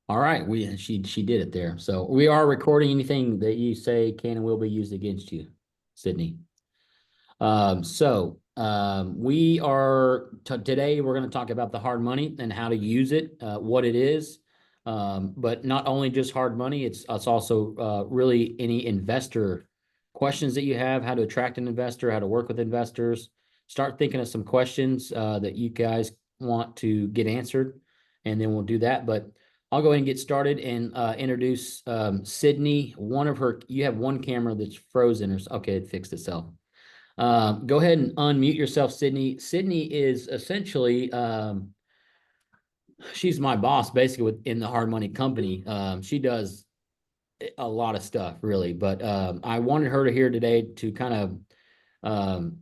All right, she did it there. So we are recording. Anything that you say can and will be used against you, Sydney. We are today we're going to talk about the hard money and how to use it, what it is. But not only just hard money, it's also really any investor questions that you have, how to attract an investor, how to work with investors. Start thinking of some questions that you guys want to get answered, and then we'll do that. But I'll go ahead and get started and introduce Sydney. You have one camera that's frozen, or okay, it fixed itself. Go ahead and unmute yourself, Sydney. Sydney is essentially she's my boss basically within the hard money company. She does a lot of stuff really, but I wanted her to here today to kind of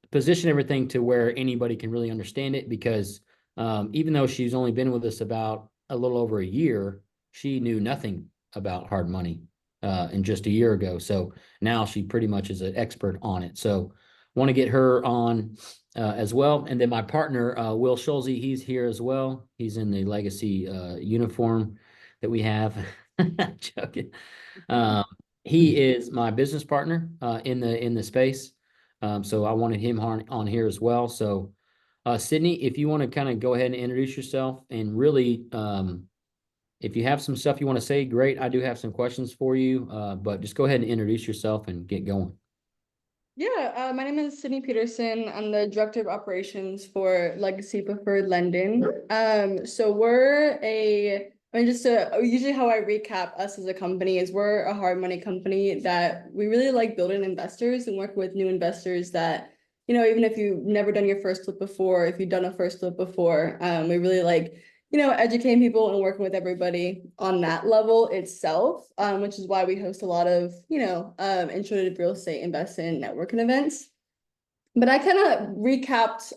position everything to where anybody can really understand it because even though she's only been with us about a little over a year, she knew nothing about hard money in just a year ago. So now she pretty much is an expert on it. So want to get her on as well. And then my partner, Will Schulze, he's here as well. He's in the legacy uniform that we have. Joking. Um, he is my business partner in the space. So I wanted him on here as well. So Sydney, if you want to kind of go ahead and introduce yourself and really if you have some stuff you want to say, great. I do have some questions for you, but just go ahead and introduce yourself and get going. Yeah, my name is Sydney Peterson. I'm the Director of Operations for Legacy Preferred Lending. So usually how I recap us as a company is we're a hard money company that we really like building investors and work with new investors that, even if you've never done your first flip before, if you've done a first flip before, we really like educating people and working with everybody on that level itself, which is why we host a lot of, intro to real estate investing networking events. But I kind of recapped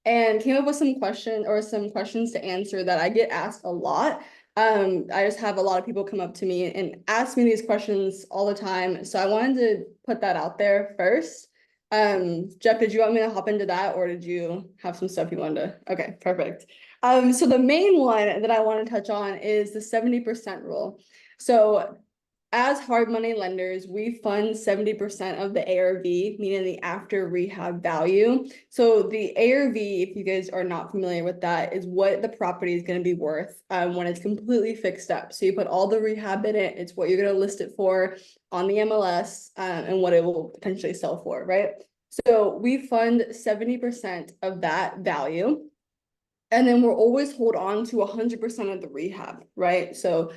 and came up with some questions to answer that I get asked a lot. I just have a lot of people come up to me and ask me these questions all the time. So I wanted to put that out there first. Jeff, did you want me to hop into that or did you have some stuff you wanted to? Okay, perfect. So the main one that I want to touch on is the 70% rule. So as hard money lenders, we fund 70% of the ARV, meaning the after rehab value. So the ARV, if you guys are not familiar with that, is what the property is going to be worth when it's completely fixed up. So you put all the rehab in it, it's what you're going to list it for on the MLS and what it will potentially sell for, right? So we fund 70% of that value. And then we'll always hold on to 100% of the rehab, right? So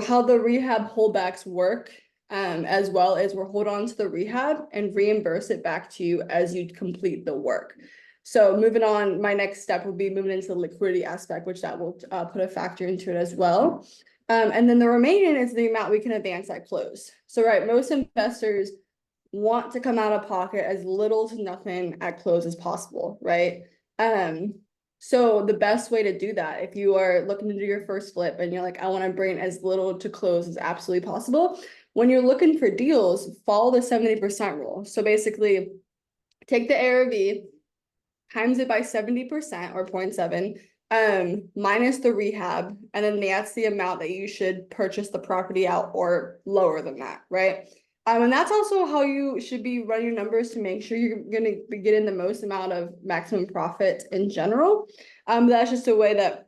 how the rehab holdbacks work, as well as we'll hold on to the rehab and reimburse it back to you as you complete the work. So moving on, my next step will be moving into the liquidity aspect, which that will put a factor into it as well. And then the remaining is the amount we can advance at close. So right, most investors want to come out of pocket as little to nothing at close as possible, right? So the best way to do that, if you are looking to do your first flip and you're like, I want to bring as little to close as absolutely possible, when you're looking for deals, follow the 70% rule. So basically, take the ARV, times it by 70% or 0.7, minus the rehab, and then that's the amount that you should purchase the property out or lower than that, right? And that's also how you should be running your numbers to make sure you're going to be getting the most amount of maximum profit in general. That's just a way that,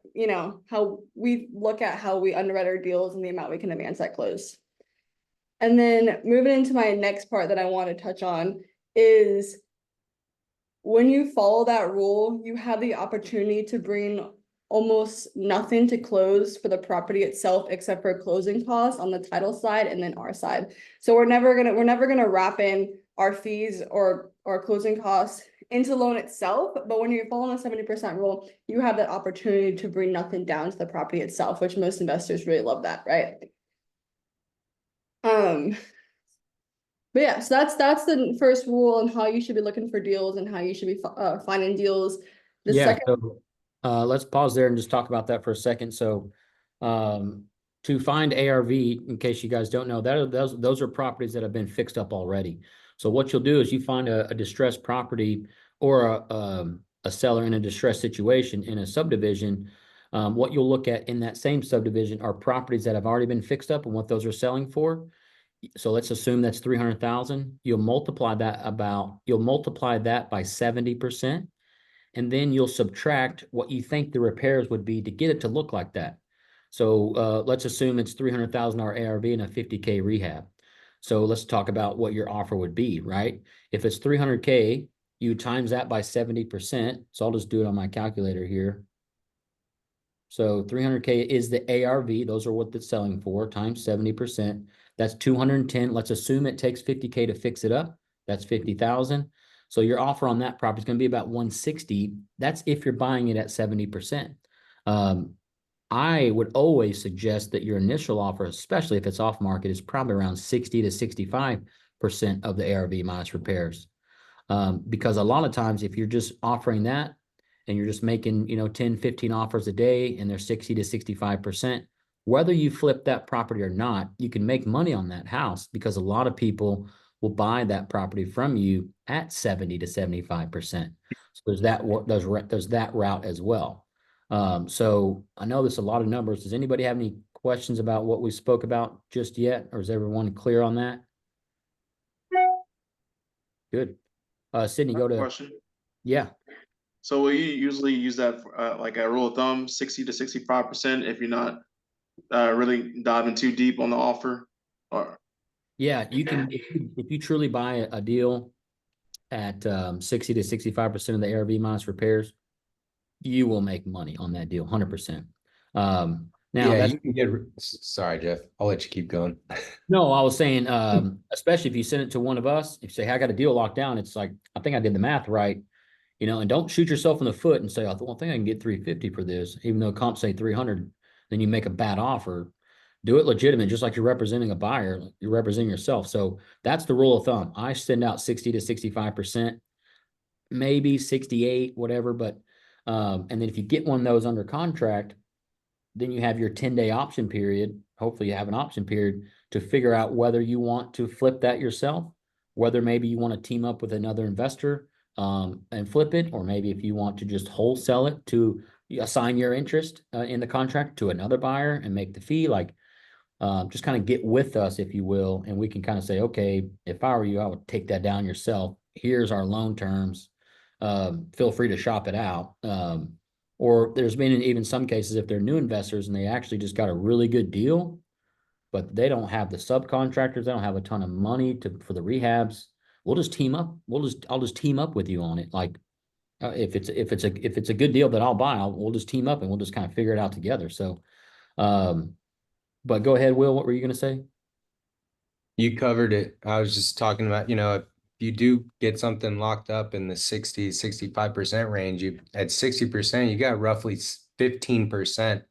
how we look at how we underwrite our deals and the amount we can advance at close. And then moving into my next part that I want to touch on is when you follow that rule, you have the opportunity to bring almost nothing to close for the property itself, except for closing costs on the title side and then our side. So we're never gonna wrap in our fees or our closing costs into the loan itself. But when you're following the 70% rule, you have that opportunity to bring nothing down to the property itself, which most investors really love that, right? But yeah, so that's the first rule on how you should be looking for deals and how you should be finding deals. The Yeah, second, so let's pause there and just talk about that for a second. So to find ARV, in case you guys don't know, those are properties that have been fixed up already. So what you'll do is you find a distressed property or a seller in a distressed situation in a subdivision. What you'll look at in that same subdivision are properties that have already been fixed up and what those are selling for. So let's assume that's 300,000. You'll multiply that by 70%, and then you'll subtract what you think the repairs would be to get it to look like that. So let's assume it's $300,000 ARV and a 50K rehab. So let's talk about what your offer would be, right? If it's 300K, you times that by 70%. So I'll just do it on my calculator here. So 300K is the ARV. Those are what it's selling for, times 70%. That's 210. Let's assume it takes 50K to fix it up. That's 50,000. So your offer on that property is going to be about 160. That's if you're buying it at 70%. I would always suggest that your initial offer, especially if it's off market, is probably around 60 to 65% of the ARV minus repairs. Because a lot of times if you're just offering that and you're just making, 10, 15 offers a day and they're 60 to 65%, whether you flip that property or not, you can make money on that house because a lot of people will buy that property from you at 70 to 75%. So there's that route as well. So I know there's a lot of numbers. Does anybody have any questions about what we spoke about just yet? Or is everyone clear on that? Good. Sydney, I have go a to, question. yeah. So will you usually use that like a rule of thumb, 60 to 65% if you're not really diving too deep on the offer? Or Yeah, you can, if you truly buy a deal at 60 to 65% of the ARV minus repairs, you will make money on that deal, 100%. Now Yeah, that's, you can get. Sorry, Jeff. I'll let you keep going. no, I was saying, especially if you send it to one of us, if you say, hey, I got a deal locked down, it's like, I think I did the math right, and don't shoot yourself in the foot and say, I think I can get 350 for this, even though comps say 300, then you make a bad offer. Do it legitimate, just like you're representing a buyer, you're representing yourself. So that's the rule of thumb. I send out 60 to 65%, maybe 68, whatever. But, and then if you get one of those under contract, then you have your 10-day option period. Hopefully you have an option period to figure out whether you want to flip that yourself, whether maybe you want to team up with another investor and flip it, or maybe if you want to just wholesale it to assign your interest in the contract to another buyer and make the fee. Like just kind of get with us, if you will, and we can kind of say, okay, if I were you, I would take that down yourself. Here's our loan terms. Feel free to shop it out. Or there's been even some cases if they're new investors and they actually just got a really good deal, but they don't have the subcontractors, they don't have a ton of money for the rehabs. We'll just team up. I'll just team up with you on it. Like if it's a good deal that I'll buy, we'll just team up and we'll just kind of figure it out together. So, but go ahead, Will. What were you going to say? You covered it. I was just talking about, if you do get something locked up in the 60, 65% range, you at 60%, you got roughly 15%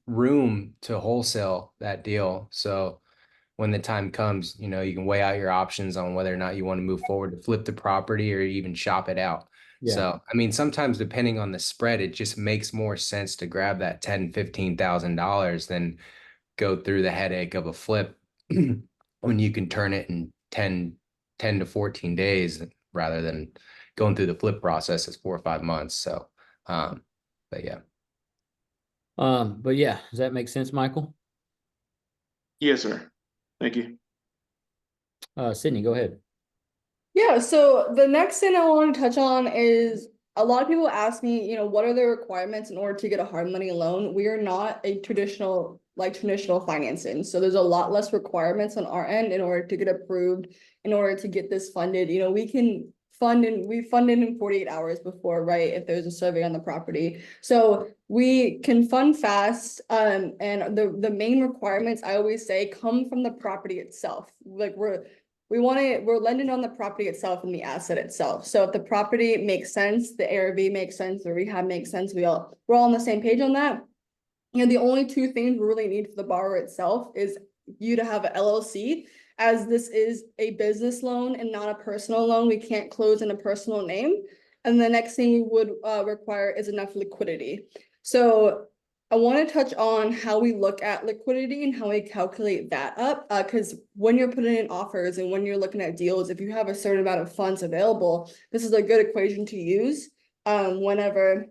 room to wholesale that deal. So when the time comes, you can weigh out your options on whether or not you want to move forward to flip the property or even shop it out. Yeah. So, I mean, sometimes depending on the spread, it just makes more sense to grab that $10,000-$15,000 than go through the headache of a flip when you can turn it in 10 to 14 days rather than going through the flip process is 4 or 5 months. So, but yeah. But yeah, does that make sense, Michael? yes, sir. Thank you. Sydney, go ahead. Yeah, so the next thing I want to touch on is a lot of people ask me, what are the requirements in order to get a hard money loan? We are not a traditional financing. So there's a lot less requirements on our end in order to get approved, in order to get this funded. We can we funded in 48 hours before, right? If there's a survey on the property. So we can fund fast. And the main requirements I always say come from the property itself. Like we're lending on the property itself and the asset itself. So if the property makes sense, the ARV makes sense, the rehab makes sense, we're all on the same page on that. The only two things we really need for the borrower itself is you to have an LLC, as this is a business loan and not a personal loan. We can't close in a personal name. And the next thing we would require is enough liquidity. So I want to touch on how we look at liquidity and how we calculate that up. Because when you're putting in offers and when you're looking at deals, if you have a certain amount of funds available, this is a good equation to use whenever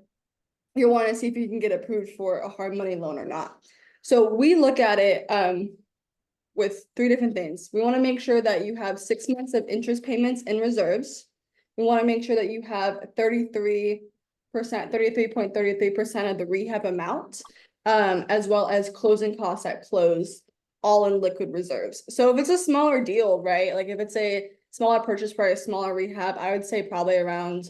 you want to see if you can get approved for a hard money loan or not. So we look at it with three different things. We want to make sure that you have 6 months of interest payments in reserves. We want to make sure that you have 33.33% of the rehab amount, as well as closing costs at close, all in liquid reserves. So if it's a smaller deal, right? Like if it's a smaller purchase price, smaller rehab, I would say probably around,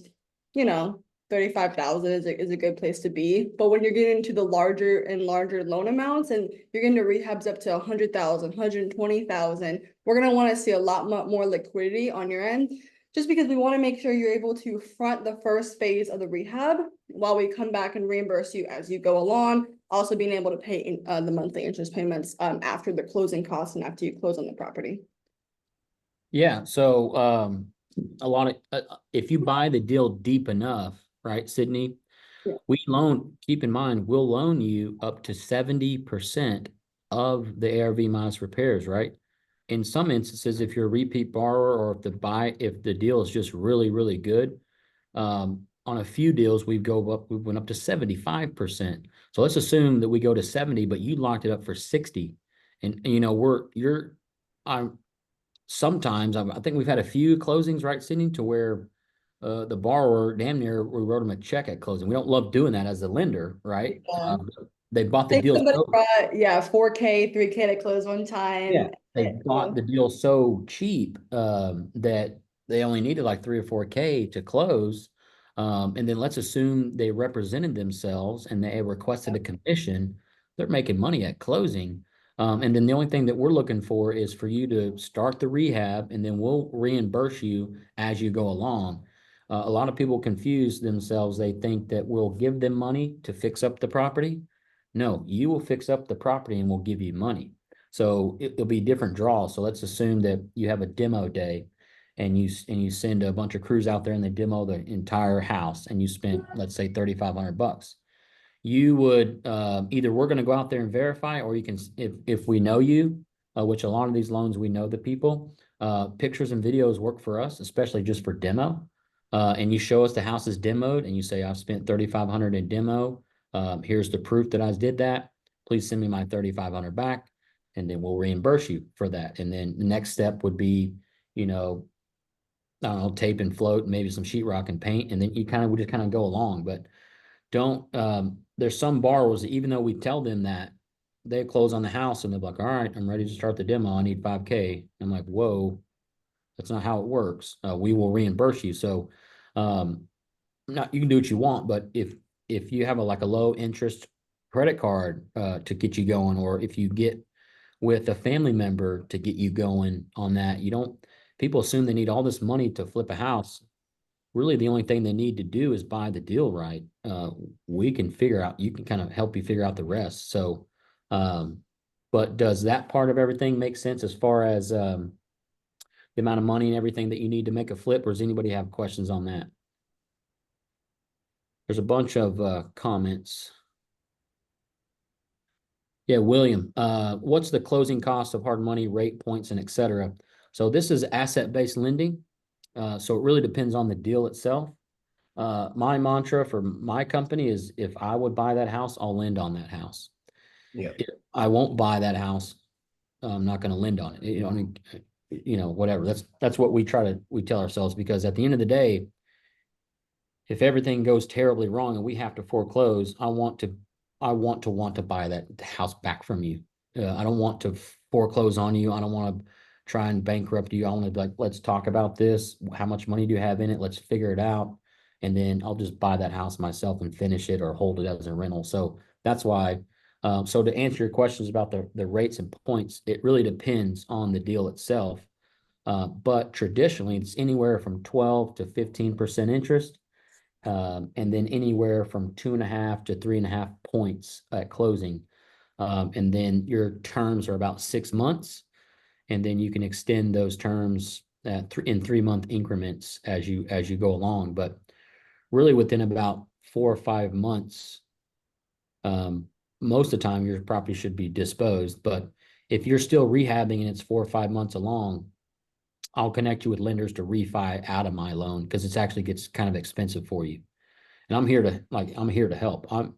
35,000 is a good place to be. But when you're getting into the larger and larger loan amounts and you're getting to rehabs up to 100,000, 120,000, we're gonna want to see a lot more liquidity on your end, just because we want to make sure you're able to front the first phase of the rehab while we come back and reimburse you as you go along. Also being able to pay the monthly interest payments after the closing costs and after you close on the property. Yeah, so a lot of if you buy the deal deep enough, right, Sydney? Yeah. Keep in mind, we'll loan you up to 70% of the ARV minus repairs, right? In some instances, if you're a repeat borrower or if the deal is just really, really good, on a few deals, we went up to 75%. So let's assume that we go to 70, but you locked it up for 60. And I'm sometimes I think we've had a few closings, right, Sydney, to where the borrower damn near we wrote them a check at closing. We don't love doing that as a lender, right? Yeah. They bought the I think deal somebody so brought, 4K, 3K to close one time. yeah, they bought the deal so cheap that they only needed like 3 or 4K to close. And then let's assume they represented themselves and they requested a commission. They're making money at closing. And then the only thing that we're looking for is for you to start the rehab and then we'll reimburse you as you go along. A lot of people confuse themselves. They think that we'll give them money to fix up the property. No, you will fix up the property and we'll give you money. So it'll be different draws. So let's assume that you have a demo day and you send a bunch of crews out there and they demo the entire house and you spent, let's say, $3,500. You would either we're going to go out there and verify, or you can, if we know you, which a lot of these loans we know the people, pictures and videos work for us, especially just for demo. And you show us the house is demoed and you say, I've spent 3,500 in demo. Here's the proof that I did that. Please send me my 3,500 back, and then we'll reimburse you for that. And then the next step would be, I don't know, tape and float, maybe some sheetrock and paint, and then you kind of would just kind of go along. But don't there's some borrowers that even though we tell them that, they close on the house and they're like, all right, I'm ready to start the demo. I need 5K. I'm like, whoa, that's not how it works. We will reimburse you. So not you can do what you want, but if you have like a low interest credit card to get you going, or if you get with a family member to get you going on that, people assume they need all this money to flip a house. Really, the only thing they need to do is buy the deal right. We can you can kind of help you figure out the rest. So, but does that part of everything make sense as far as the amount of money and everything that you need to make a flip, or does anybody have questions on that? There's a bunch of comments. Yeah, William, what's the closing cost of hard money, rate, points, and et cetera? So this is asset-based lending. So it really depends on the deal itself. My mantra for my company is if I would buy that house, I'll lend on that house. Yeah. If I won't buy that house, I'm not going to lend on it. I mean, whatever. That's what we tell ourselves, because at the end of the day, if everything goes terribly wrong and we have to foreclose, I want to buy that house back from you. I don't want to foreclose on you. I don't want to try and bankrupt you. I want to be like, let's talk about this. How much money do you have in it? Let's figure it out. And then I'll just buy that house myself and finish it or hold it as a rental. So that's why. So to answer your questions about the rates and points, it really depends on the deal itself. But traditionally, it's anywhere from 12 to 15% interest. And then anywhere from 2.5 to 3.5 points at closing. And then your terms are about 6 months, and then you can extend those terms in 3-month increments as you go along. But really, within about 4 or 5 months, most of the time your property should be disposed. But if you're still rehabbing and it's 4 or 5 months along, I'll connect you with lenders to refi out of my loan, because it actually gets kind of expensive for you. And I'm here to help. I'm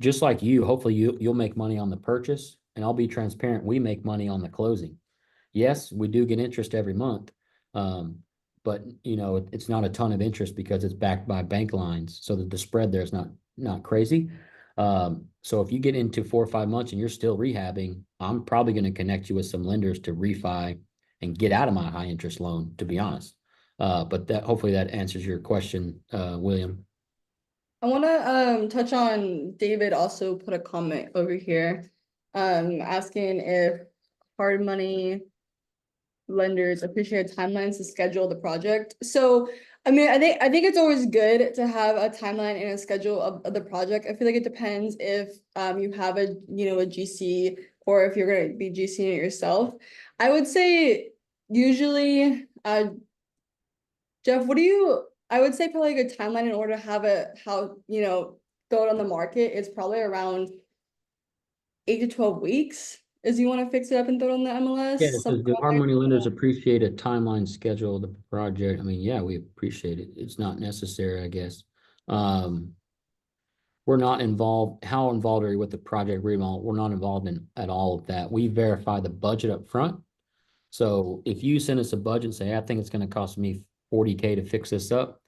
just like you. Hopefully you'll make money on the purchase, and I'll be transparent. We make money on the closing. Yes, we do get interest every month. But it's not a ton of interest because it's backed by bank lines. So that the spread there is not crazy. So if you get into 4 or 5 months and you're still rehabbing, I'm probably going to connect you with some lenders to refi and get out of my high interest loan, to be honest. But hopefully that answers your question, William. I want to touch on David also put a comment over here asking if hard money lenders appreciate timelines to schedule the project. So I mean, I think it's always good to have a timeline and a schedule of the project. I feel like it depends if you have a a GC or if you're going to be GCing it yourself. I would say usually Jeff, I would say probably a good timeline in order to have throw it on the market is probably around 8 to 12 weeks is you want to fix it up and throw it on the MLS. Yeah, so Something do around our there. money lenders appreciate a timeline schedule of the project? I mean, yeah, we appreciate it. It's not necessary, I guess. We're not involved. How involved are you with the project remodel? We're not involved in at all of that. We verify the budget up front. So if you send us a budget and say, I think it's going to cost me 40K to fix this up,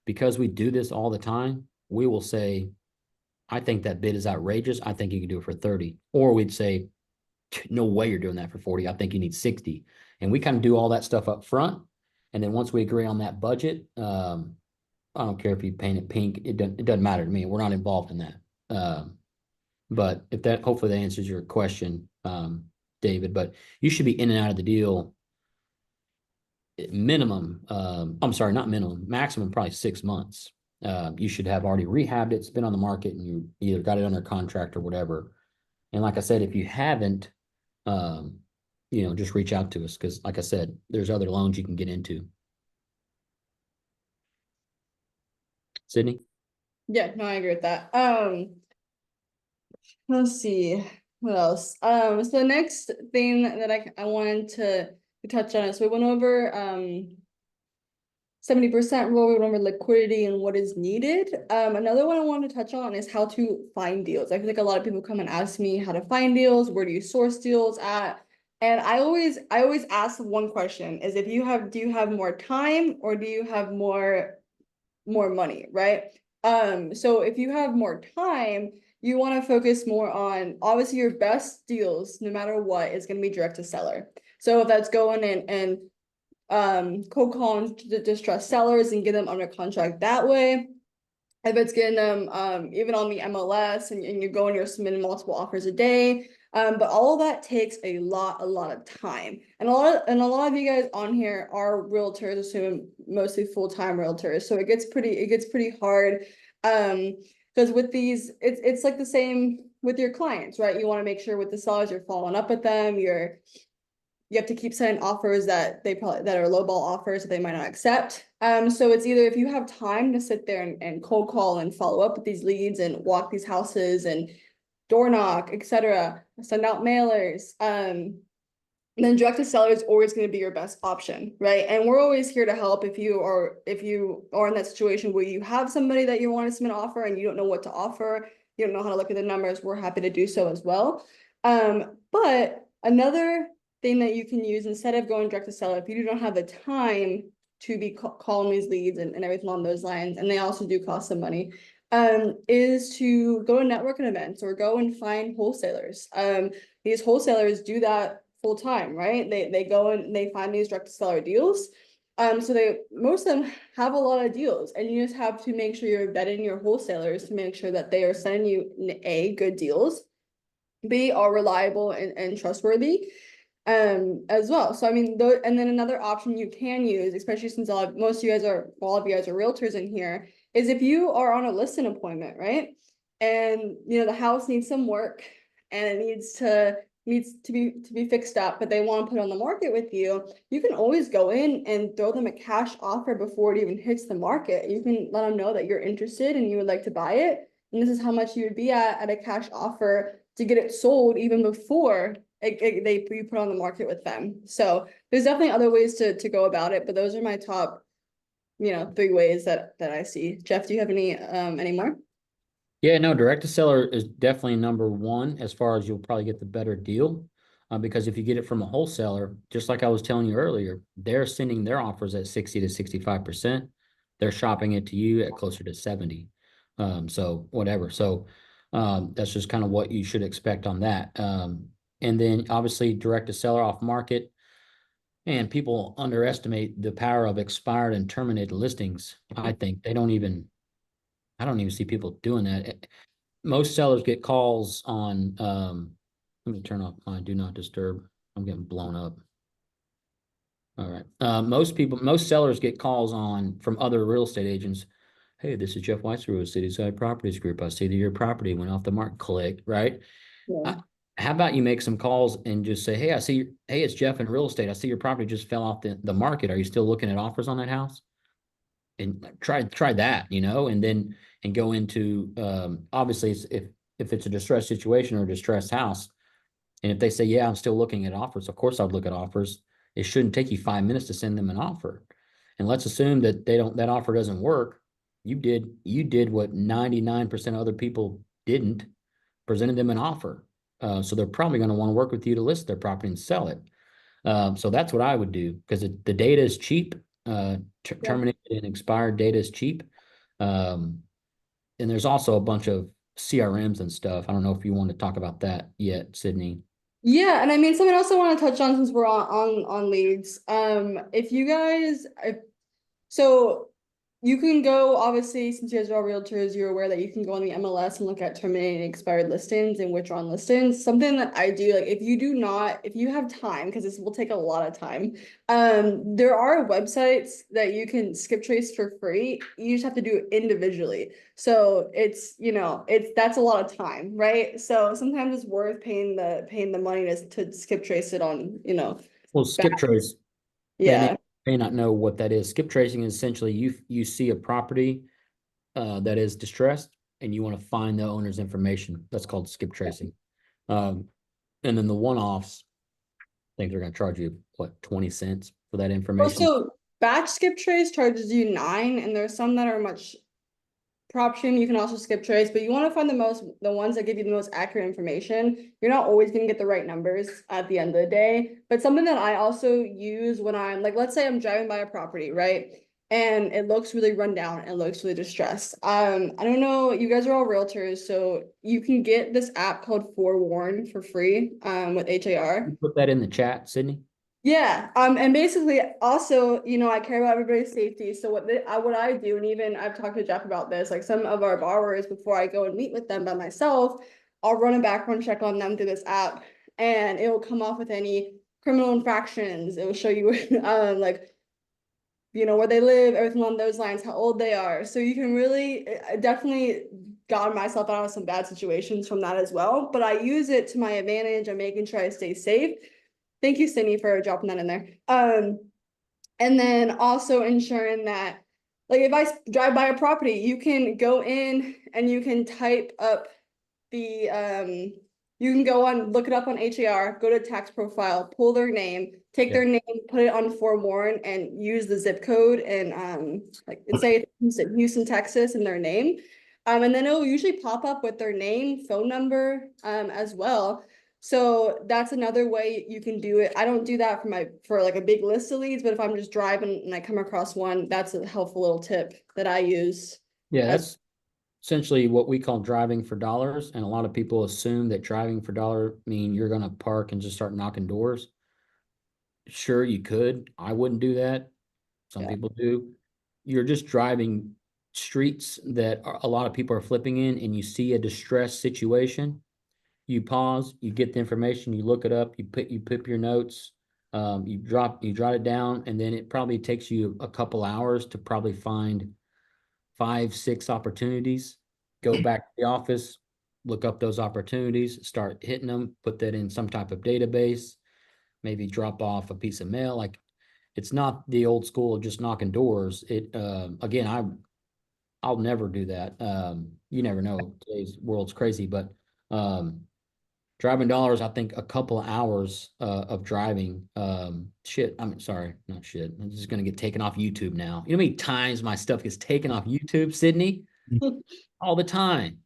because we do this all the time, we will say, I think that bid is outrageous. I think you can do it for 30. Or we'd say, no way you're doing that for 40. I think you need 60. And we kind of do all that stuff up front. And then once we agree on that budget, I don't care if you paint it pink. It doesn't matter to me. We're not involved in that. But if that hopefully that answers your question, David. But you should be in and out of the deal minimum. I'm sorry, not minimum, maximum probably 6 months. You should have already rehabbed it. It's been on the market, and you either got it under contract or whatever. And like I said, if you haven't, just reach out to us because, like I said, there's other loans you can get into. Sydney? Yeah, no, I agree with that. Let's see what else. So the next thing that I wanted to touch on is we went over 70% rule, we went over liquidity and what is needed. Another one I wanted to touch on is how to find deals. I feel like a lot of people come and ask me how to find deals, where do you source deals at? And I always ask one question is do you have more time or do you have more money, right? So if you have more time, you want to focus more on obviously your best deals, no matter what, is going to be direct to seller. So if that's going in and cold calling distressed sellers and get them under contract that way. If it's getting them even on the MLS and you're going, you're submitting multiple offers a day. But all of that takes a lot of time. And a lot of you guys on here are realtors, assuming mostly full-time realtors. So it gets pretty hard. Because with these, it's like the same with your clients, right? You want to make sure with the sellers you're following up with them, you have to keep sending offers that are lowball offers that they might not accept. So it's either if you have time to sit there and cold call and follow up with these leads and walk these houses and door knock, etc., send out mailers. Then direct to seller is always going to be your best option, right? And we're always here to help if you are in that situation where you have somebody that you want to submit an offer and you don't know what to offer, you don't know how to look at the numbers, we're happy to do so as well. But another thing that you can use instead of going direct to seller, if you don't have the time to be calling these leads and everything along those lines, and they also do cost some money, is to go to networking events or go and find wholesalers. These wholesalers do that full time, right? They go and they find these direct to seller deals. So most of them have a lot of deals, and you just have to make sure you're vetting your wholesalers to make sure that they are sending you A, good deals, B, are reliable and trustworthy, as well. So I mean, and then another option you can use, especially since all of you guys are realtors in here, is if you are on a listing appointment, right? And the house needs some work and it needs to be fixed up, but they want to put it on the market with you, you can always go in and throw them a cash offer before it even hits the market. You can let them know that you're interested and you would like to buy it, and this is how much you would be at a cash offer to get it sold even before you put on the market with them. So there's definitely other ways to go about it, but those are my top three ways that I see. Jeff, do you have any more? Yeah, no, direct to seller is definitely number one as far as you'll probably get the better deal. Because if you get it from a wholesaler, just like I was telling you earlier, they're sending their offers at 60 to 65%. They're shopping it to you at closer to 70. So whatever. So that's just kind of what you should expect on that. And then obviously direct to seller off market. And people underestimate the power of expired and terminated listings. I think I don't even see people doing that. Most sellers get calls on, let me turn off my do not disturb. I'm getting blown up. All right. Most sellers get calls on from other real estate agents. Hey, this is Jeff Weiss, Real Estate Side Properties Group. I see that your property went off the market. Click, right? Yeah. How about you make some calls and just say, hey, hey, it's Jeff in real estate. I see your property just fell off the market. Are you still looking at offers on that house? And try that, and then go into obviously if it's a distressed situation or a distressed house, and if they say, yeah, I'm still looking at offers, of course I'd look at offers. It shouldn't take you 5 minutes to send them an offer. And let's assume that that offer doesn't work. You did what 99% of other people didn't, presented them an offer. So they're probably going to want to work with you to list their property and sell it. So that's what I would do because the data is cheap. Terminated and expired data is cheap. And there's also a bunch of CRMs and stuff. I don't know if you want to talk about that yet, Sydney. Yeah, and I mean something else I want to touch on since we're on leads. If you guys, so you can go, obviously, since you guys are all realtors, you're aware that you can go on the MLS and look at terminated and expired listings and withdrawn listings. Something that I do, like if you have time, because this will take a lot of time, there are websites that you can skip trace for free. You just have to do it individually. So that's a lot of time, right? So sometimes it's worth paying the money to skip trace it on, Well, skip trace, they yeah. may not know what that is. Skip tracing is essentially you see a property that is distressed and you want to find the owner's information. That's called skip tracing. And then the one-offs, I think they're going to charge you what, 20 cents for that information. Also, batch skip trace charges you 9, and there's some that are much prop stream. You can also skip trace, but you want to find the ones that give you the most accurate information. You're not always going to get the right numbers at the end of the day. But something that I also use when I'm like, let's say I'm driving by a property, right? And it looks really run down and looks really distressed. I don't know, you guys are all realtors, so you can get this app called Forewarn for free with HAR. Put that in the chat, Sydney. Yeah, and basically also, I care about everybody's safety. So what I do, and even I've talked to Jeff about this, like some of our borrowers, before I go and meet with them by myself, I'll run a background check on them through this app, and it will come off with any criminal infractions. It will show you like, where they live, everything along those lines, how old they are. So you can really definitely got myself out of some bad situations from that as well. But I use it to my advantage. I'm making sure I stay safe. Thank you, Sydney, for dropping that in there. And then also ensuring that, like, if I drive by a property, you can go in and you can type up you can go on, look it up on HAR, go to tax profile, pull their name, take their name, put it on Forewarn, and use the zip code and like say Houston, Texas, and their name. And then it'll usually pop up with their name, phone number, as well. So that's another way you can do it. I don't do that for like a big list of leads, but if I'm just driving and I come across one, that's a helpful little tip that I use. Yeah, that's essentially what we call driving for dollars. And a lot of people assume that driving for dollar mean you're going to park and just start knocking doors. Sure, you could. I wouldn't do that. Some people do. You're just driving streets that a lot of people are flipping in, and you see a distressed situation. You pause, you get the information, you look it up, you put your notes, you jot it down, and then it probably takes you a couple hours to probably find 5, 6 opportunities. Go back to the office, look up those opportunities, start hitting them, put that in some type of database, maybe drop off a piece of mail. Like, it's not the old school of just knocking doors. Again, I'll never do that. You never know. Today's world's crazy, but driving dollars, I think a couple of hours of driving. Shit, I'm sorry, not shit. I'm just gonna get taken off YouTube now. You know how many times my stuff gets taken off YouTube, Sydney? All the time.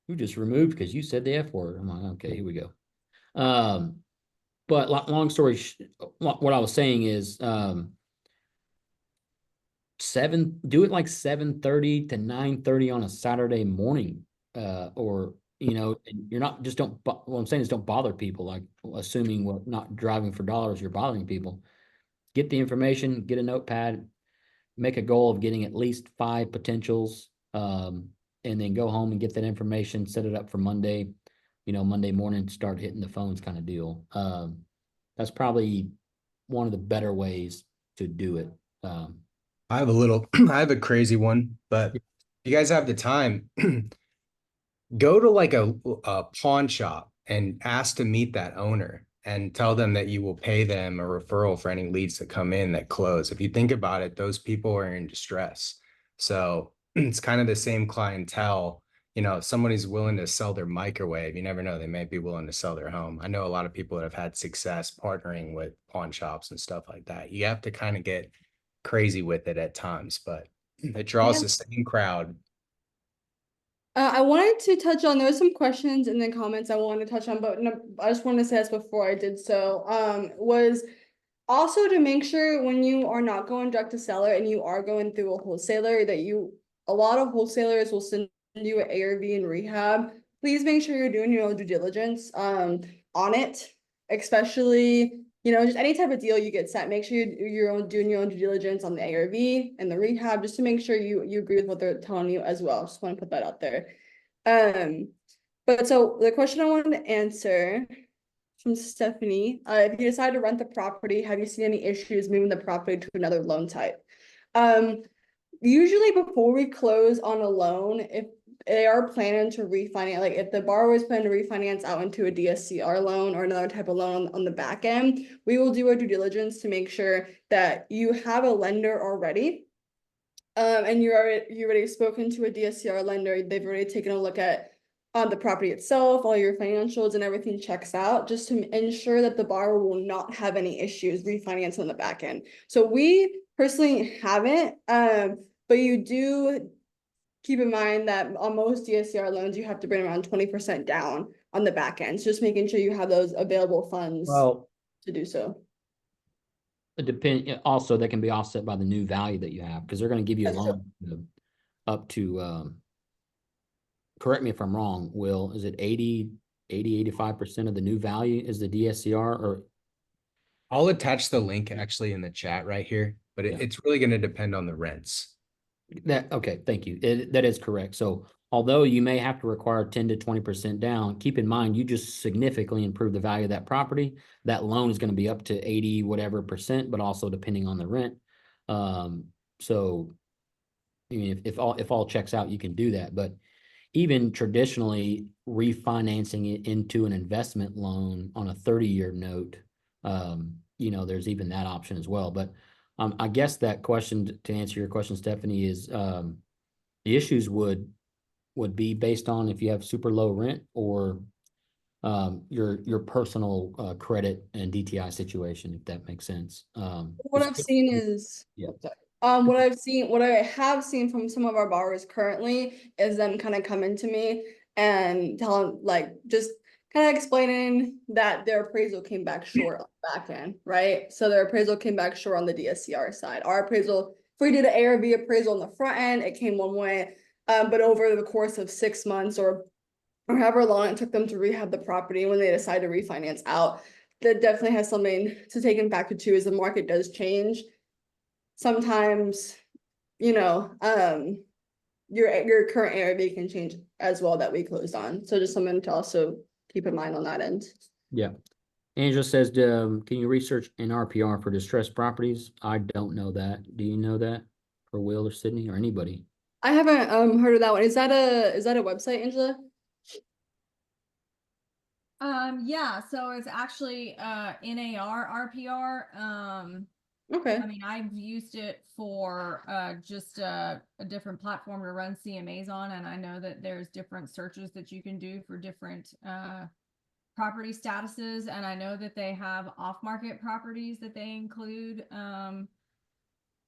You just removed because you said the F word. I'm like, okay, here we go. But long story, what I was saying is, do it like 7:30 to 9:30 on a Saturday morning, or you're not just don't. What I'm saying is don't bother people. Like assuming we're not driving for dollars, you're bothering people. Get the information, get a notepad, make a goal of getting at least 5 potentials, and then go home and get that information, set it up for Monday. Monday morning, start hitting the phones, kind of deal. That's probably one of the better ways to do it. I have I have a crazy one, but if you guys have the time, go to like a pawn shop and ask to meet that owner and tell them that you will pay them a referral for any leads that come in that close. If you think about it, those people are in distress. So it's kind of the same clientele. If somebody's willing to sell their microwave, you never know, they may be willing to sell their home. I know a lot of people that have had success partnering with pawn shops and stuff like that. You have to kind of get crazy with it at times, but it draws the same crowd. I wanted to touch on, there was some questions and then comments I wanted to touch on, but no, I just wanted to say this before I did so, was also to make sure when you are not going direct to seller and you are going through a wholesaler that a lot of wholesalers will send you an ARV and rehab. Please make sure you're doing your own due diligence, on it, especially, just any type of deal you get set, make sure you're doing your own due diligence on the ARV and the rehab, just to make sure you agree with what they're telling you as well. Just want to put that out there. But so the question I wanted to answer from Stephanie, if you decide to rent the property, have you seen any issues moving the property to another loan type? Usually before we close on a loan, if they are planning to refinance, like if the borrower is planning to refinance out into a DSCR loan or another type of loan on the back end, we will do our due diligence to make sure that you have a lender already. And you already spoken to a DSCR lender. They've already taken a look at the property itself, all your financials and everything checks out, just to ensure that the borrower will not have any issues refinancing on the back end. So we personally haven't, but you do keep in mind that on most DSCR loans, you have to bring around 20% down on the back end. So just making sure you have those available funds Well, to do so. it depends. Also, that can be offset by the new value that you have, because they're going to give you a That's true. loan up to, correct me if I'm wrong, Will, is it 85% of the new value is the DSCR, or I'll attach the link actually in the chat right here, but Yeah. it's really going to depend on the rents. okay, thank you. That is correct. So although you may have to require 10 to 20% down, keep in mind, you just significantly improve the value of that property. That loan is going to be up to 80 whatever percent, but also depending on the rent. So I mean, if all checks out, you can do that. But even traditionally refinancing it into an investment loan on a 30-year note, there's even that option as well. But I guess that question, to answer your question, Stephanie, is the issues would be based on if you have super low rent or your personal credit and DTI situation, if that makes sense. What I've seen is, Yeah. what I have seen from some of our borrowers currently is them kind of coming to me and telling, like, just kind of explaining that their appraisal came back short on the back end, right? So their appraisal came back short on the DSCR side. Our appraisal, if we did an ARV appraisal on the front end, it came one way, but over the course of 6 months or however long it took them to rehab the property when they decide to refinance out, that definitely has something to take in factor too, is the market does change. Sometimes, your current ARV can change as well that we closed on. So just something to also keep in mind on that end. Yeah. Angela says, can you research an RPR for distressed properties? I don't know that. Do you know that for Will or Sydney or anybody? I haven't heard of that one. Is that a website, Angela? Yeah, so it's actually NAR RPR. Okay. I mean, I've used it for just a different platform to run CMAs on, and I know that there's different searches that you can do for different property statuses, and I know that they have off-market properties that they include.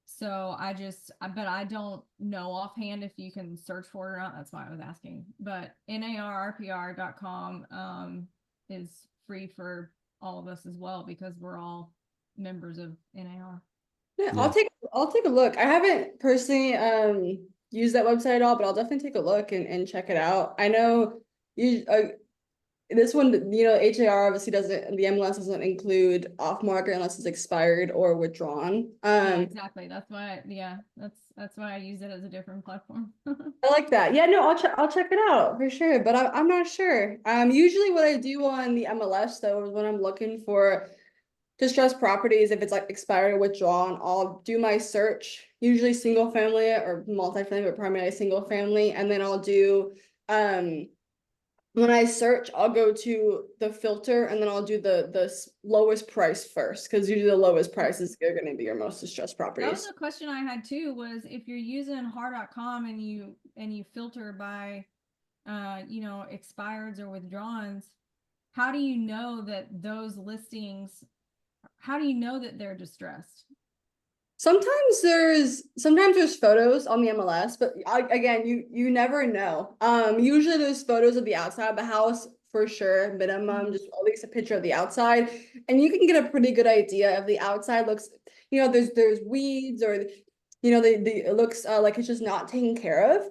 So but I don't know offhand if you can search for it or not. That's why I was asking. But narrpr.com is free for all of us as well, because we're all members of NAR. Yeah, Yeah. I'll take a look. I haven't personally used that website at all, but I'll definitely take a look and check it out. I know you this one, you know, HAR obviously doesn't, the MLS doesn't include off market unless it's expired or withdrawn. Yeah, exactly. That's why, that's why I use it as a different platform. I like that. Yeah, no, I'll check it out for sure, but I'm not sure. Usually what I do on the MLS though is when I'm looking for distressed properties, if it's like expired or withdrawn, I'll do my search, usually single family or multifamily, but primarily single family, and then I'll do when I search, I'll go to the filter and then I'll do the lowest price first, because usually the lowest prices are going to be your most distressed That was properties. a question I had too, was if you're using har.com and you filter by you know, expireds or withdrawns, how do you know that those listings, how do you know that they're distressed? Sometimes there's photos on the MLS, but again, you never know. Usually there's photos of the outside of the house for sure, minimum, just at least a picture of the outside, and you can get a pretty good idea if the outside looks, you know, there's weeds or, you know, it looks like it's just not taken care of.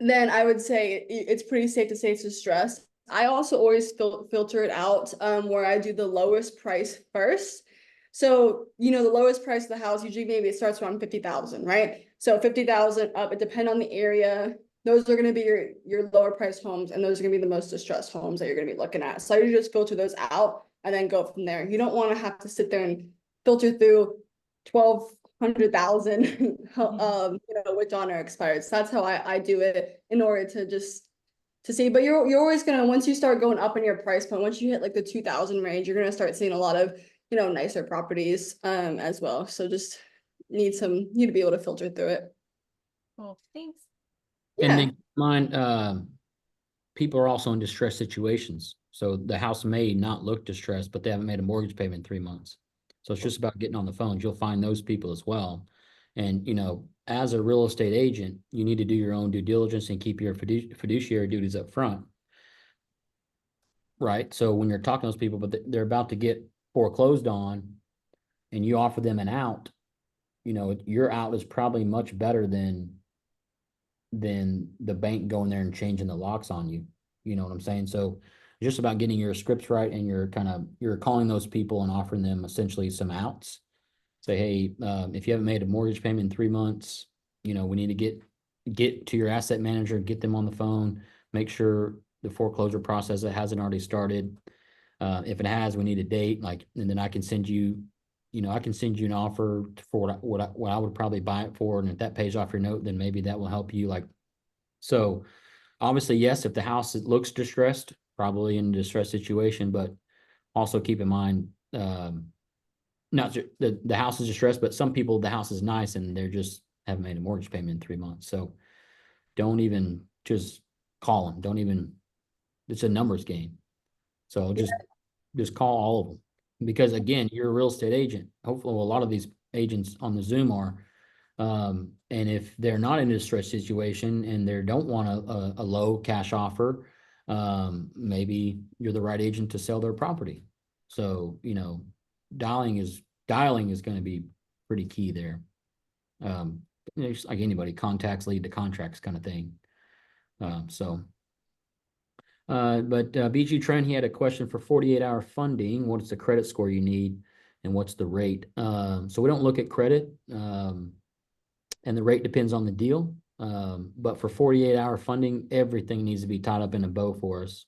Then I would say it's pretty safe to say it's distressed. I also always filter it out where I do the lowest price first. So, you know, the lowest price of the house, usually maybe it starts around 50,000, right? So 50,000 up, it depends on the area. Those are going to be your lower price homes, and those are going to be the most distressed homes that you're going to be looking at. So you just filter those out and then go from there. You don't want to have to sit there and filter through 1,200,000 you know, which on are expired. So that's how I do it in order to just to see. But you're always gonna, once you start going up in your price point, once you hit like the 2,000 range, you're gonna start seeing a lot of, you know, nicer properties as well. So just need to be able to filter through it. Cool, thanks. And Yeah. keep in mind, people are also in distressed situations. So the house may not look distressed, but they haven't made a mortgage payment in 3 months. So it's just about getting on the phones. You'll find those people as well. And, you know, as a real estate agent, you need to do your own due diligence and keep your fiduciary duties up front. Right. So when you're talking to those people, but they're about to get foreclosed on and you offer them an out, you know, your out is probably much better than the bank going there and changing the locks on you. You know what I'm saying? So just about getting your scripts right, and you're calling those people and offering them essentially some outs. Say, hey, if you haven't made a mortgage payment in 3 months, you know, we need to get to your asset manager, get them on the phone, make sure the foreclosure process that hasn't already started. If it has, we need a date, like, and then I can send you, you know, I can send you an offer for what I would probably buy it for. And if that pays off your note, then maybe that will help you. Like, so obviously, yes, if the house looks distressed, probably in a distressed situation, but also keep in mind, not the house is distressed, but some people, the house is nice and they're just haven't made a mortgage payment in 3 months. So don't even just call them. Don't even, it's a numbers game. So just call all of them, because again, you're a real estate agent. Hopefully, well, a lot of these agents on the Zoom are, and if they're not in a distressed situation and they don't want a low cash offer, maybe you're the right agent to sell their property. So, you know, dialing is going to be pretty key there. It's like anybody, contacts lead to contracts kind of thing. But BG Trent, he had a question for 48-hour funding. What's the credit score you need and what's the rate? So we don't look at credit, and the rate depends on the deal. But for 48-hour funding, everything needs to be tied up in a bow for us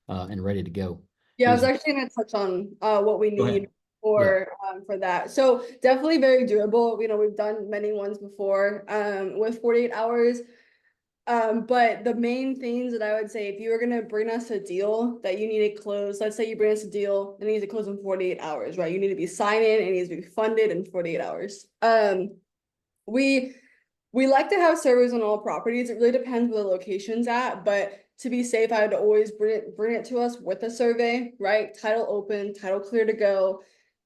and ready to go. Yeah, I was actually going to touch on what we Go ahead. need for that. So definitely very durable. You know, we've done many ones before with 48 hours. But the main things that I would say, if you were gonna bring us a deal that you need to close, let's say you bring us a deal and it needs to close in 48 hours, right? You need to be signing, it needs to be funded in 48 hours. We like to have servers on all properties. It really depends where the location's at, but to be safe, I would always bring it to us with a survey, right? Title open, title clear to go.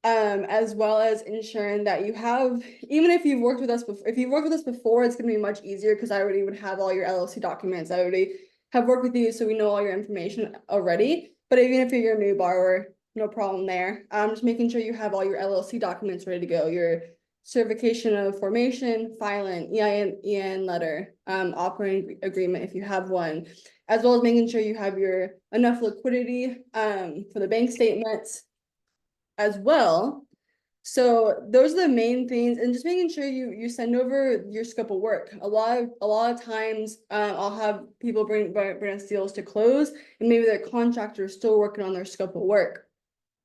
As well as ensuring that you have, even if you've worked with us before, if you've worked with us before, it's gonna be much easier because I already would have all your LLC documents. I already have worked with you, so we know all your information already. But even if you're a new borrower, no problem there. Just making sure you have all your LLC documents ready to go, your certification of formation, filing, EIN letter, operating agreement if you have one, as well as making sure you have your enough liquidity for the bank statements as well. So those are the main things, and just making sure you send over your scope of work. A lot of times, I'll have people bring us deals to close, and maybe their contractor is still working on their scope of work,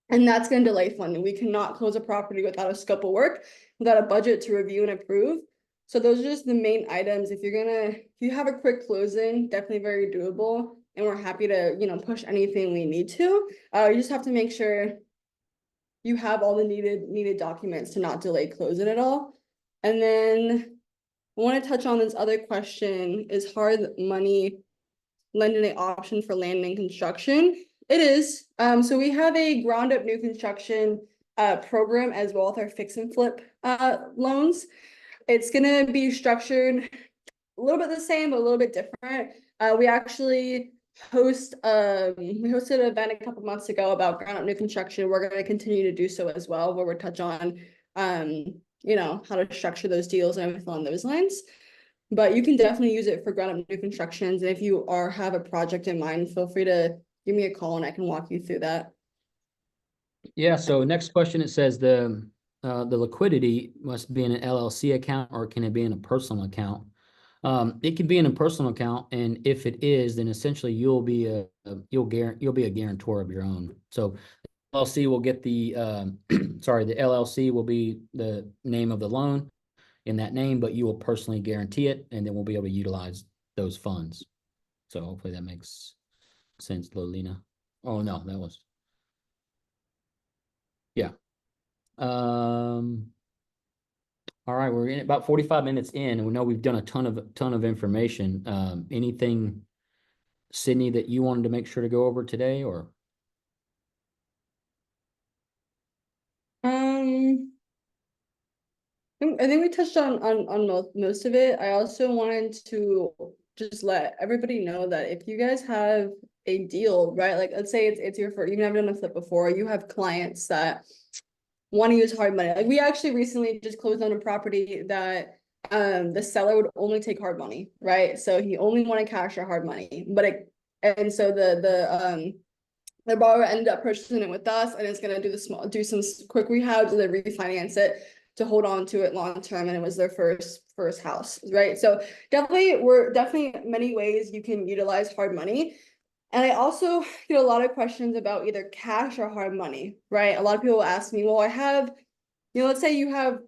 and that's going to delay funding. We cannot close a property without a scope of work, without a budget to review and approve. So those are just the main items. If you have a quick closing, definitely very doable, and we're happy to push anything we need to. You just have to make sure you have all the needed documents to not delay closing at all. And then I want to touch on this other question: is hard money lending an option for land and construction? It is. So we have a ground up new construction program as well with our fix and flip loans. It's gonna be structured a little bit the same, but a little bit different. We actually we hosted an event a couple months ago about ground up new construction. We're going to continue to do so as well, where we're touch on how to structure those deals and everything along those lines. But you can definitely use it for ground up new constructions. And if you have a project in mind, feel free to give me a call and I can walk you through that. Yeah, so next question, it says the liquidity must be in an LLC account, or can it be in a personal account? It can be in a personal account, and if it is, then essentially you'll be a guarantor of your own. So LLC will get the the LLC will be the name of the loan in that name, but you will personally guarantee it, and then we'll be able to utilize those funds. So hopefully that makes sense, Lolina. Oh no, that was yeah. All right, we're in about 45 minutes in, and we know we've done a ton of information. Anything, Sydney, that you wanted to make sure to go over today, or? I think we touched on most of it. I also wanted to just let everybody know that if you guys have a deal, right? Like let's say it's your first, you've never done a flip before, you have clients that want to use hard money. Like we actually recently just closed on a property that the seller would only take hard money, right? So he only wanted cash or hard money. And so the borrower ended up purchasing it with us, and it's gonna do some quick rehabs and then refinance it to hold on to it long term, and it was their first house, right? So definitely many ways you can utilize hard money. And I also get a lot of questions about either cash or hard money, right? A lot of people ask me, well, I have, let's say you have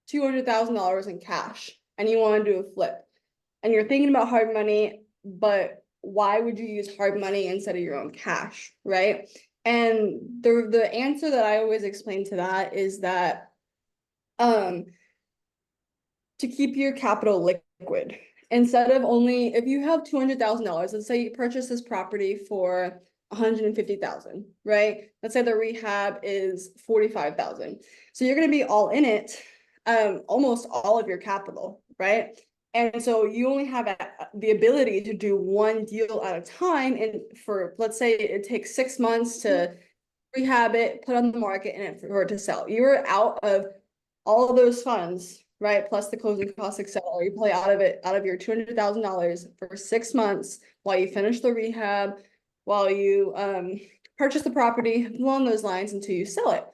$200,000 in cash and you want to do a flip and you're thinking about hard money, but why would you use hard money instead of your own cash, right? And the answer that I always explain to that is that to keep your capital liquid, instead of only, if you have $200,000, let's say you purchase this property for 150,000, right? Let's say the rehab is 45,000. So you're going to be all in it, almost all of your capital, right? And so you only have the ability to do one deal at a time. And for, let's say it takes 6 months to rehab it, put on the market, and for it to sell. You're out of all of those funds, right? Plus the closing costs, etc. You play out of your $200,000 for 6 months while you finish the rehab, while you purchase the property along those lines until you sell it.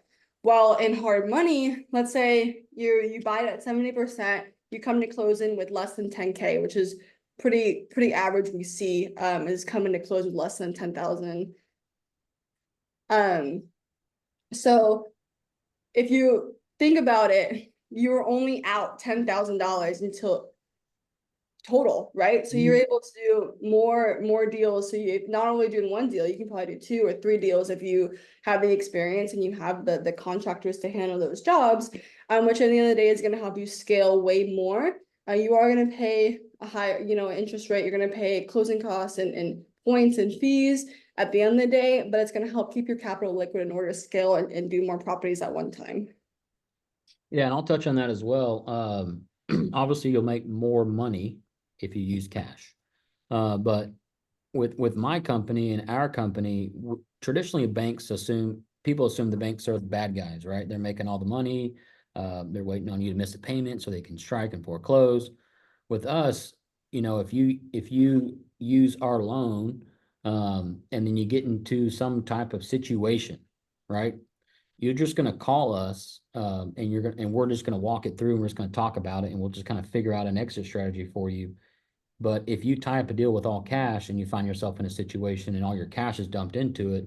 While in hard money, let's say you buy it at 70%, you come to closing with less than 10K, which is pretty average. We see is coming to close with less than 10,000. So if you think about it, you're only out $10,000 until total, right? So you're able to do more deals. So you not only doing one deal, you can probably do 2 or 3 deals if you have the experience and you have the contractors to handle those jobs, which at the end of the day is going to help you scale way more. You are going to pay a higher, interest rate. You're going to pay closing costs and points and fees at the end of the day, but it's going to help keep your capital liquid in order to scale and do more properties at one time. Yeah, and I'll touch on that as well. Obviously, you'll make more money if you use cash. But with my company and our company, traditionally banks people assume the banks are the bad guys, right? They're making all the money. They're waiting on you to miss a payment so they can strike and foreclose. With us, if you use our loan, and then you get into some type of situation, right? You're just gonna call us, and we're just gonna walk it through, and we're just gonna talk about it, and we'll just kind of figure out an exit strategy for you. But if you tie up a deal with all cash and you find yourself in a situation and all your cash is dumped into it,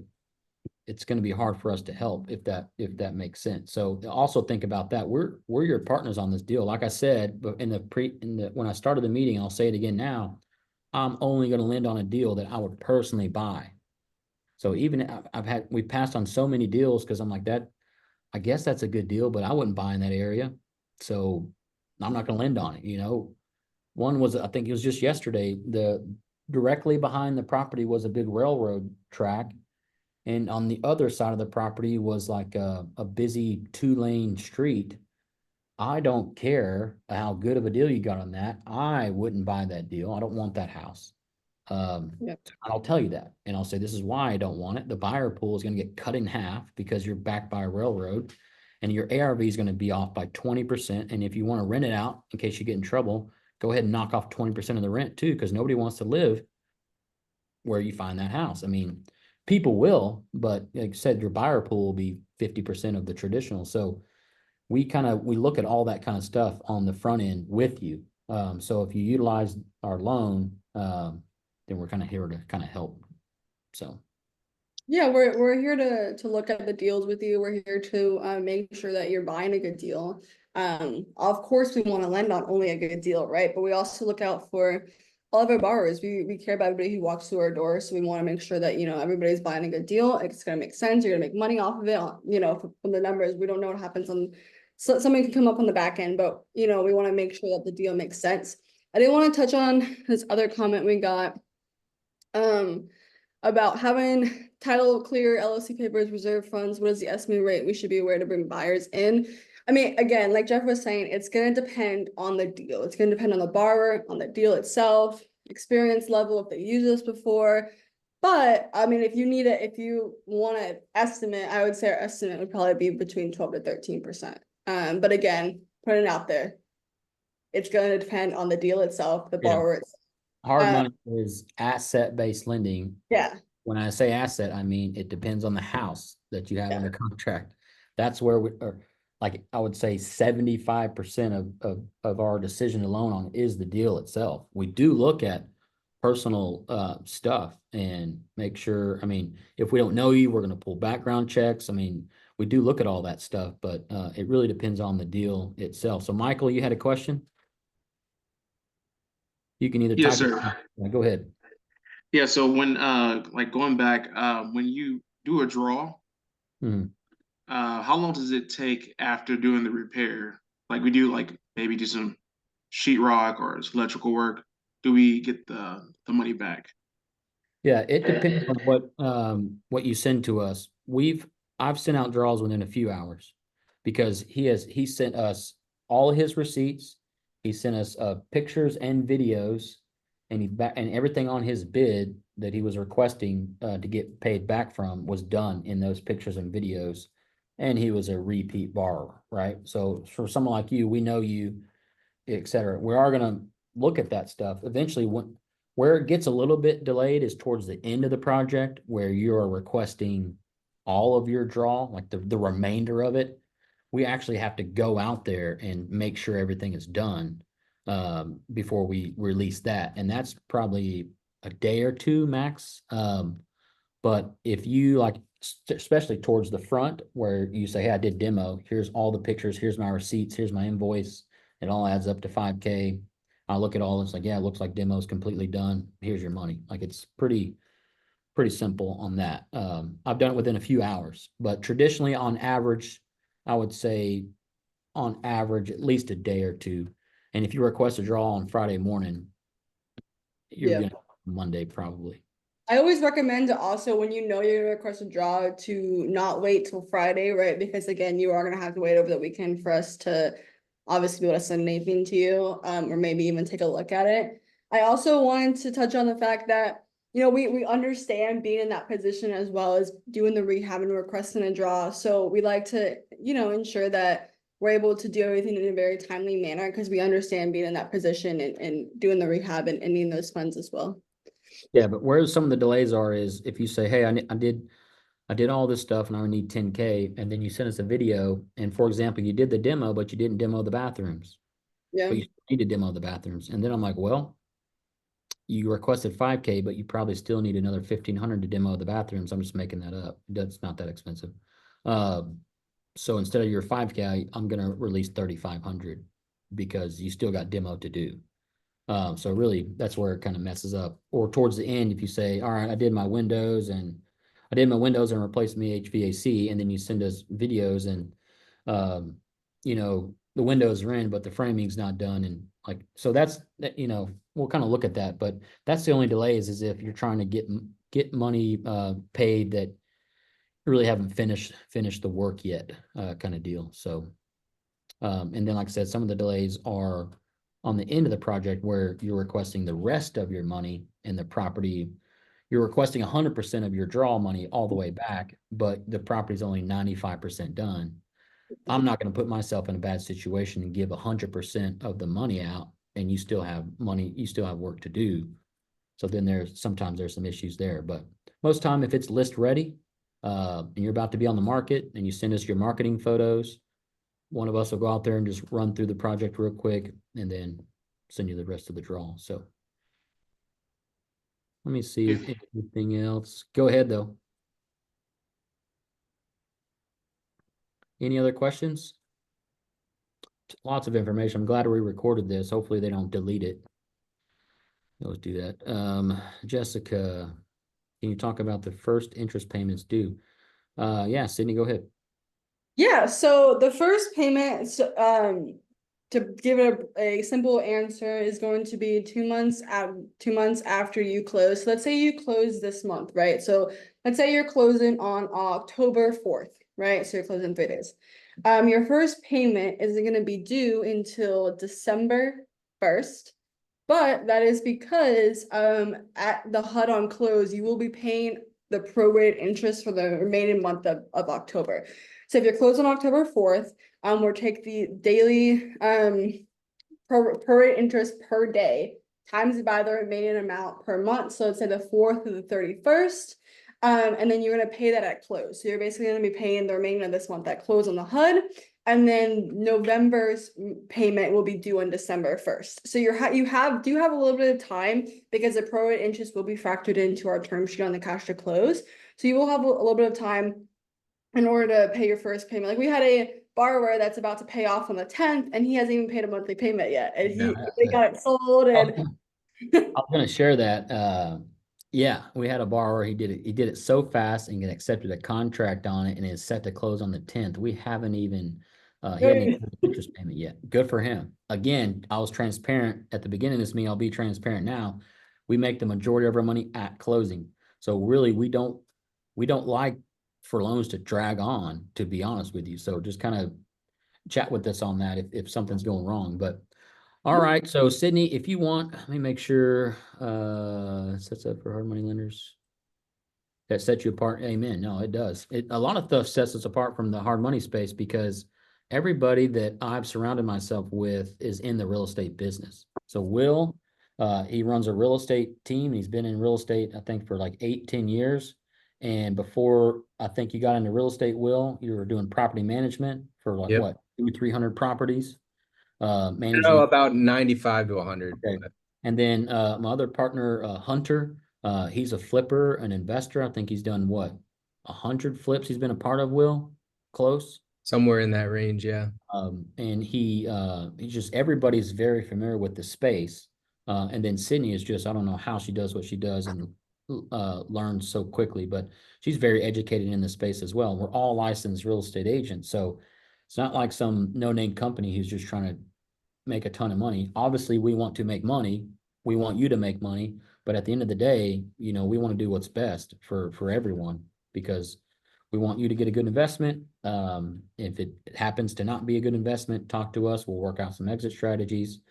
it's going to be hard for us to help if that makes sense. So also think about that. We're your partners on this deal. Like I said, but when I started the meeting, I'll say it again now. I'm only going to lend on a deal that I would personally buy. So even we passed on so many deals because I'm like that. I guess that's a good deal, but I wouldn't buy in that area. So I'm not going to lend on it. One was, I think it was just yesterday, directly behind the property was a big railroad track. And on the other side of the property was like a busy 2-lane street. I don't care how good of a deal you got on that. I wouldn't buy that deal. I don't want that house. Yep. I'll tell you that. And I'll say, this is why I don't want it. The buyer pool is going to get cut in half because you're backed by a railroad, and your ARV is going to be off by 20%. And if you want to rent it out in case you get in trouble, go ahead and knock off 20% of the rent too, because nobody wants to live where you find that house. I mean, people will, but like I said, your buyer pool will be 50% of the traditional. So we look at all that kind of stuff on the front end with you. So if you utilize our loan, then we're kind of here to kind of help. So. Yeah, we're here to look at the deals with you. We're here to make sure that you're buying a good deal. Of course, we want to lend on only a good deal, right? But we also look out for all of our borrowers. We care about everybody who walks through our door, so we want to make sure that everybody's buying a good deal. It's gonna make sense. You're gonna make money off of it. From the numbers, we don't know what happens on. So something can come up on the back end, but we want to make sure that the deal makes sense. I didn't want to touch on this other comment we got. About having title clear, LLC papers, reserve funds. What is the estimated rate we should be aware to bring buyers in? I mean, again, like Jeff was saying, it's going to depend on the deal. It's going to depend on the borrower, on the deal itself, experience level, if they used this before. But I mean, if you want an estimate, I would say our estimate would probably be between 12 to 13%. But again, putting it out there, it's going to depend on the deal itself, the borrower itself. Hard money is asset-based lending. Yeah. When I say asset, I mean it depends on the house that you have under contract. That's where like I would say 75% of our decision to loan on is the deal itself. We do look at personal stuff and make sure. I mean, if we don't know you, we're going to pull background checks. I mean, we do look at all that stuff, but it really depends on the deal itself. So, Michael, you had a question? You can either Yes, type sir. Go ahead. Yeah, so when like going back, when you do a draw, how long does it take after doing the repair? Like we do like maybe do some sheetrock or electrical work. Do we get the money back? Yeah, it depends on what you send to us. I've sent out draws within a few hours because he sent us all his receipts. He sent us pictures and videos, and everything on his bid that he was requesting to get paid back from was done in those pictures and videos. And he was a repeat borrower, right? So for someone like you, we know you, et cetera. We are going to look at that stuff eventually. Where it gets a little bit delayed is towards the end of the project, where you are requesting all of your draw, like the remainder of it. We actually have to go out there and make sure everything is done before we release that. And that's probably a day or two max. But if you like, especially towards the front where you say, hey, I did demo, here's all the pictures, here's my receipts, here's my invoice, it all adds up to 5K. I look at all, it's like, yeah, it looks like demo's completely done. Here's your money. Like it's pretty simple on that. I've done it within a few hours, but traditionally on average, I would say on average, at least a day or two. And if you request a draw on Friday morning, you're Yeah. gonna Monday probably. I always recommend to also, when you know you're gonna request a draw, to not wait till Friday, right? Because again, you are gonna have to wait over the weekend for us to obviously be able to send anything to you, or maybe even take a look at it. I also wanted to touch on the fact that, you know, we understand being in that position as well as doing the rehab and requesting a draw. So we like to, you know, ensure that we're able to do everything in a very timely manner, because we understand being in that position and doing the rehab and needing those funds as well. Yeah, but where some of the delays are is if you say, hey, I did all this stuff and I need 10K, and then you send us a video, and for example, you did the demo, but you didn't demo the bathrooms, Yeah. but you need to demo the bathrooms. And then I'm like, well, you requested 5K, but you probably still need another 1,500 to demo the bathrooms. I'm just making that up. That's not that expensive. So instead of your 5K, I'm gonna release 3,500 because you still got demo to do. So really, that's where it kind of messes up. Or towards the end, if you say, all right, I did my windows and replaced me HVAC, and then you send us videos and, you know, the windows are in, but the framing's not done. And like, so that's, you know, we'll kind of look at that, but that's the only delay is if you're trying to get money, paid that you really haven't finished the work yet, kind of deal. So, and then, like I said, some of the delays are on the end of the project where you're requesting the rest of your money in the property. You're requesting 100% of your draw money all the way back, but the property's only 95% done. I'm not going to put myself in a bad situation and give 100% of the money out, and you still have money, you still have work to do. So then sometimes there's some issues there, but most time if it's list ready, and you're about to be on the market and you send us your marketing photos, one of us will go out there and just run through the project real quick and then send you the rest of the draw. So let me see If if anything else. Go ahead though. Any other questions? Lots of information. I'm glad we recorded this. Hopefully they don't delete it. Let's do that. Jessica, can you talk about the first interest payments due? Yeah, Sydney, go ahead. Yeah, so the first payment, to give it a simple answer, is going to be 2 months out, 2 months after you close. So let's say you close this month, right? So let's say you're closing on October 4th, right? So you're closing 3 days. Your first payment isn't gonna be due until December 1st. But that is because at the HUD on close, you will be paying the prorated interest for the remaining month of October. So if you're closed on October 4th, we'll take the daily prorated interest per day times it by the remaining amount per month. So let's say the 4th to the 31st. And then you're gonna pay that at close. So you're basically gonna be paying the remaining of this month at close on the HUD. And then November's payment will be due on December 1st. So you have a little bit of time, because the prorated interest will be factored into our term sheet on the cash to close. So you will have a little bit of time in order to pay your first payment. Like, we had a borrower that's about to pay off on the 10th, and he hasn't even paid a monthly payment yet. And they got it sold, and I was going to share that. Yeah, we had a borrower. He did it so fast and accepted a contract on it, and is set to close on the 10th. We haven't even he hadn't even paid the interest payment yet. Good for him. Again, I was transparent at the beginning of this meeting. I'll be transparent now. We make the majority of our money at closing. So really, we don't like for loans to drag on, to be honest with you. So just kind of chat with us on that if something's going wrong. But all right, so Sydney, if you want, let me make sure sets up for hard money lenders. That sets you apart. Amen. No, it does. A lot of stuff sets us apart from the hard money space, because everybody that I've surrounded myself with is in the real estate business. So Will, he runs a real estate team. He's been in real estate, I think, for like 8-10 years. And before I think you got into real estate, Will, you were doing property management for like Yep. what, 200-300 properties, I know managing. about 95 to 100. Okay. And then my other partner, Hunter, he's a flipper, an investor. I think he's done what, 100 flips he's been a part of, Will? Close. Somewhere in that range, yeah. And he's just, everybody's very familiar with the space. And then Sydney is just, I don't know how she does what she does and learns so quickly, but she's very educated in the space as well. We're all licensed real estate agents. So it's not like some no-name company who's just trying to make a ton of money. Obviously, we want to make money, we want you to make money, but at the end of the day, you know, we want to do what's best for everyone because we want you to get a good investment. If it happens to not be a good investment, talk to us. We'll work out some exit strategies,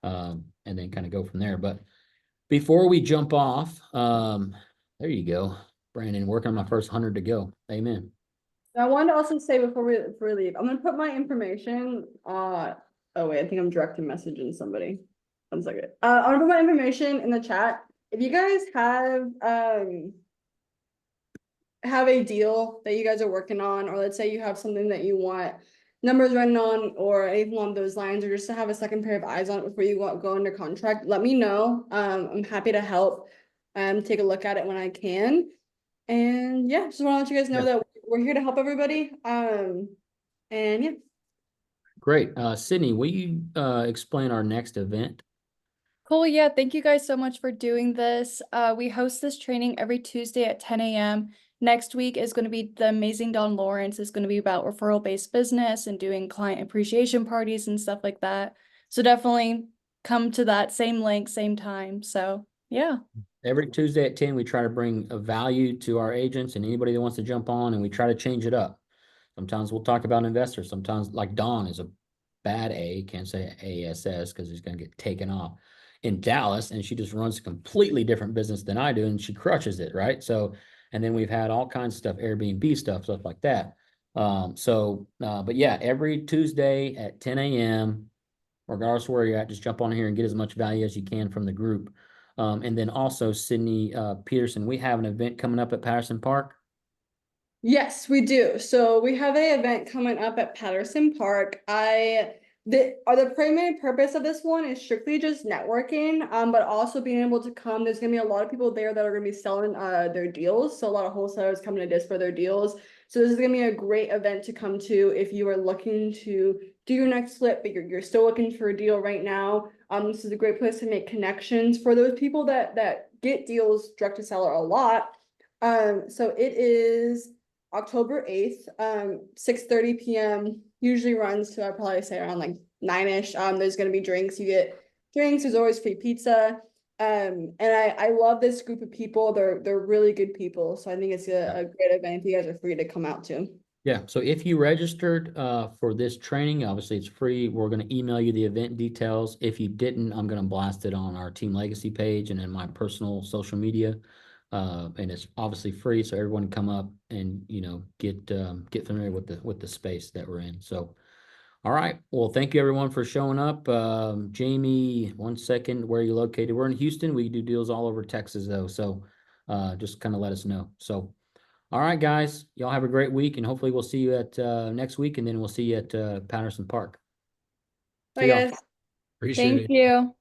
and then kind of go from there. But before we jump off, there you go, Brandon, working on my first 100 to go. Amen. I wanted to also say before we leave, I'm gonna put my information, oh wait, I think I'm direct messaging somebody. 1 second. I'm gonna put my information in the chat. If you guys have a deal that you guys are working on, or let's say you have something that you want numbers running on, or anything along those lines, or just to have a second pair of eyes on it before you go under contract, let me know. I'm happy to help, take a look at it when I can. And yeah, just want to let you guys know that we're here to help everybody. And yeah. Great. Sydney, will you explain our next event? Cool. Yeah. Thank you guys so much for doing this. We host this training every Tuesday at 10 a.m. Next week is going to be the amazing Don Lawrence. Is going to be about referral-based business and doing client appreciation parties and stuff like that. So definitely come to that same link, same time. So yeah. Every Tuesday at 10, we try to bring a value to our agents and anybody that wants to jump on, and we try to change it up. Sometimes we'll talk about investors. Sometimes, like Don is a bad A, can't say ASS because he's going to get taken off in Dallas, and she just runs a completely different business than I do, and she crushes it, right? So, and then we've had all kinds of stuff, Airbnb stuff like that. But yeah, every Tuesday at 10 a.m., regardless of where you're at, just jump on here and get as much value as you can from the group. And then also, Sydney Peterson, we have an event coming up at Patterson Park. Yes, we do. So we have an event coming up at Patterson Park. The primary purpose of this one is strictly just networking, but also being able to come. There's gonna be a lot of people there that are gonna be selling their deals. So a lot of wholesalers coming to this for their deals. So this is gonna be a great event to come to if you are looking to do your next flip, but you're still looking for a deal right now. This is a great place to make connections for those people that get deals direct to seller a lot. So it is October 8th, 6:30 p.m. Usually runs to, I'd probably say around like 9-ish. There's gonna be drinks. You get drinks, there's always free pizza. And I love this group of people. They're really good people. So I think it's a great event if you guys are free to come out to. Yeah, so if you registered for this training, obviously it's free. We're going to email you the event details. If you didn't, I'm going to blast it on our Team Legacy page and in my personal social media. And it's obviously free, so everyone can come up and, you know, get familiar with the space that we're in. So, all right. Well, thank you everyone for showing up. Jamie, 1 second, where are you located? We're in Houston. We do deals all over Texas though, so just kind of let us know. So. All right, guys, y'all have a great week, and hopefully we'll see you at next week, and then we'll see you at Patterson Park. Bye, guys. Appreciate it. Thank you.